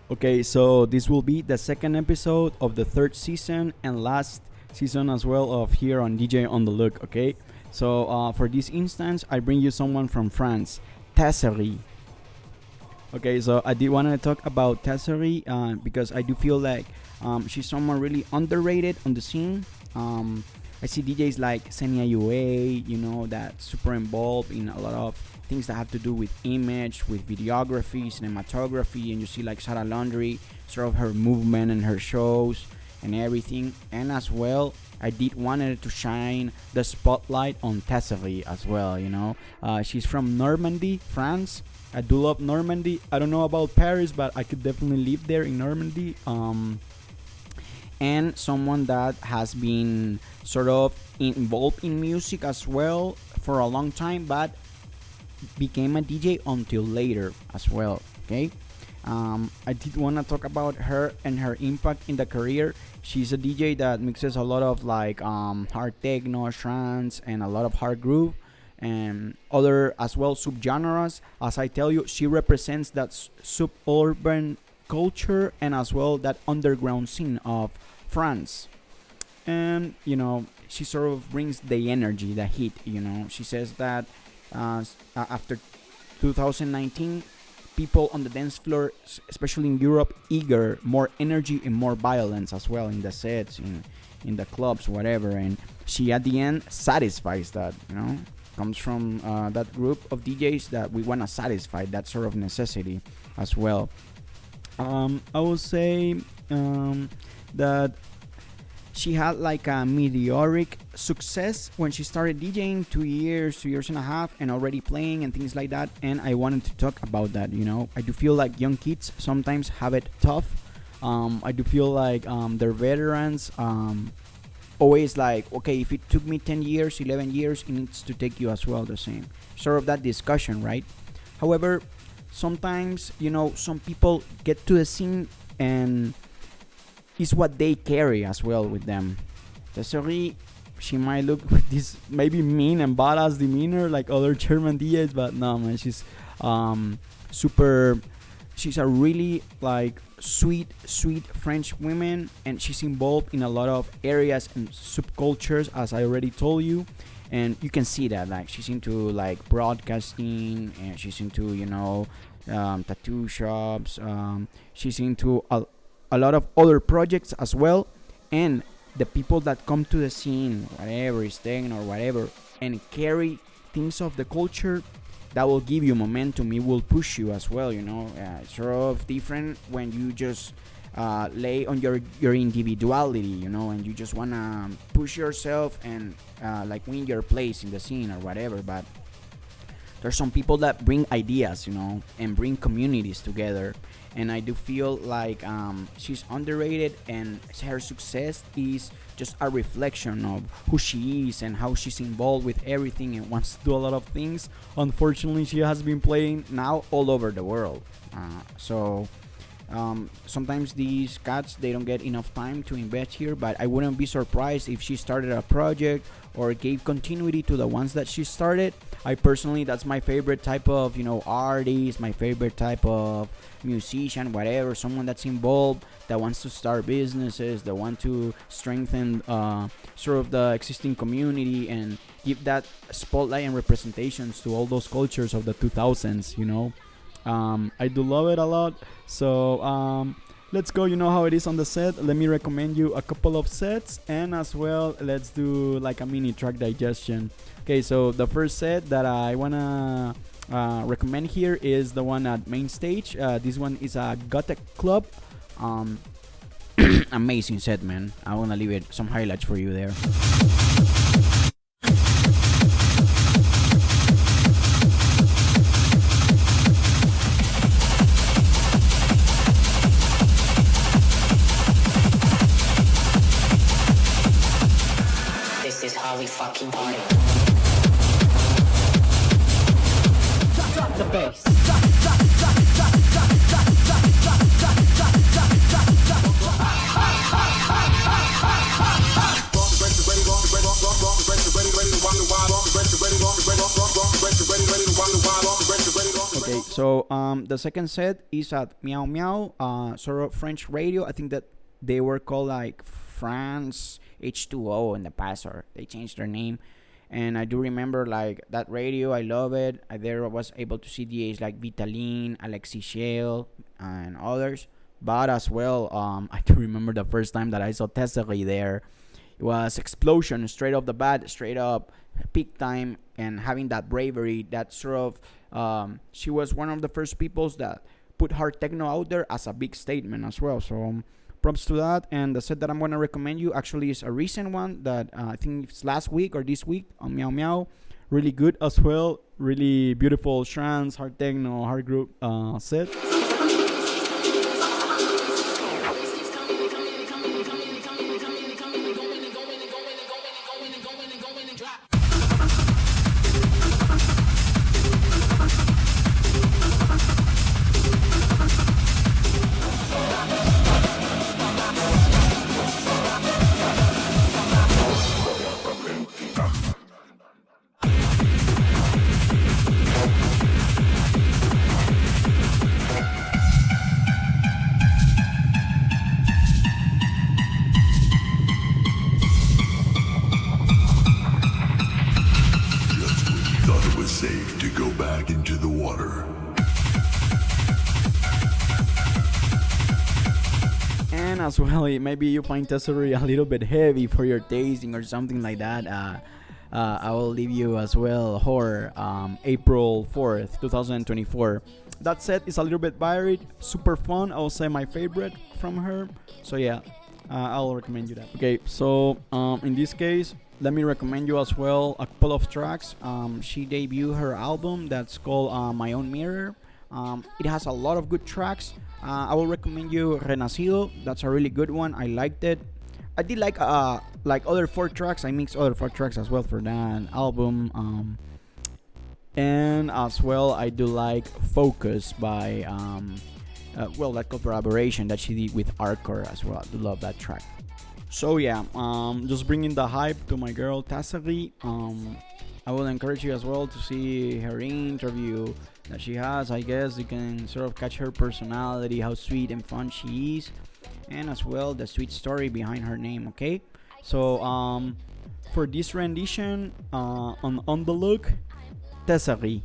Okay, so this will be the second episode of the third season and last season as well of here on DJ on the Look. Okay, so for this instance, I bring you someone from France, Tassery. Okay, so I did want to talk about Tassery because I do feel like she's someone really underrated on the scene. I see DJs like Senia UA, that super involved in a lot of things that have to do with image, with videography, cinematography, and you see like Sarah Laundry, sort of her movement and her shows and everything. And as well, I did wanted to shine the spotlight on Tassery as well. She's from Normandy, France. I do love Normandy. I don't know about Paris, but I could definitely live there in Normandy. And someone that has been sort of involved in music as well for a long time, but became a DJ until later as well. Okay, I did want to talk about her and her impact in the career. She's a DJ that mixes a lot of like hard techno, trance, and a lot of hard groove and other as well subgenres. As I tell you, she represents that suburban culture and as well that underground scene of France. And she sort of brings the energy, the heat. She says that after 2019, people on the dance floor, especially in Europe, eager more energy and more violence as well in the sets, in the clubs, whatever. And she at the end satisfies that. Comes from that group of DJs that we want to satisfy that sort of necessity as well. I would say that she had like a meteoric success when she started DJing, 2 years and a half, and already playing and things like that. And I wanted to talk about that. I do feel like young kids sometimes have it tough. I do feel like they're veterans. Always like, okay, if it took me 10 years, 11 years, it needs to take you as well the same. Sort of that discussion, right? However, sometimes, some people get to the scene and it's what they carry as well with them. Tassery, she might look with this maybe mean and badass demeanor like other German DJs, but no, man, she's super. She's a really like sweet French woman, and she's involved in a lot of areas and subcultures, as I already told you. And you can see that like she's into like broadcasting, and she's into tattoo shops. She's into a lot of other projects as well. And the people that come to the scene, whatever is techno or whatever, and carry things of the culture, that will give you momentum. It will push you as well. It's sort of different when you just lay on your individuality, and you just wanna push yourself and like win your place in the scene or whatever. But there's some people that bring ideas, and bring communities together. And I do feel like she's underrated, and her success is just a reflection of who she is and how she's involved with everything and wants to do a lot of things. Unfortunately, she has been playing now all over the world. So sometimes these cats, they don't get enough time to invest here, but I wouldn't be surprised if she started a project or gave continuity to the ones that she started. I personally, that's my favorite type of artist, my favorite type of musician, whatever, someone that's involved, that wants to start businesses, that want to strengthen sort of the existing community and give that spotlight and representations to all those cultures of the 2000s. I do love it a lot. So let's go. How it is on the set. Let me recommend you a couple of sets, and as well let's do like a mini track digestion. Okay, so the first set that I wanna recommend here is the one at Main Stage. This one is a Gothic Club. Amazing set, man. I wanna leave it some highlights for you there. This is Holly fucking party. Drop the bass. So the second set is at Meow Meow, sort of French radio. I think that they were called like France H2O in the past, or they changed their name. And I do remember like that radio. I love it. I there was able to see DJs like Vitaline, Alexis Shale, and others. But as well, I do remember the first time that I saw Tassery there. It was explosion straight off the bat, straight up peak time, and having that bravery, that sort of. She was one of the first peoples that put hard techno out there as a big statement as well. So props to that. And the set that I'm gonna recommend you actually is a recent one that I think it's last week or this week on Meow Meow. Really good as well. Really beautiful trance, hard techno, hard group set. Safe to go back into the water. And as well, maybe you find Tassery a little bit heavy for your tasting or something like that. I will leave you as well Horror, April 4th, 2024. That set is a little bit varied, super fun. I will say my favorite from her. So yeah, I'll recommend you that. Okay, so in this case, let me recommend you as well a couple of tracks. She debuted her album that's called My Own Mirror. It has a lot of good tracks. I will recommend you Renacido. That's a really good one. I liked it. I did like other 4 tracks. I mixed other 4 tracks as well for that album. And as well, I do like Focus by that collaboration that she did with Arcor as well. I do love that track. So yeah, just bringing the hype to my girl Tassery. I will encourage you as well to see her interview that she has. I guess you can sort of catch her personality, how sweet and fun she is, and as well the sweet story behind her name. Okay, so for this rendition on the look, Tassery.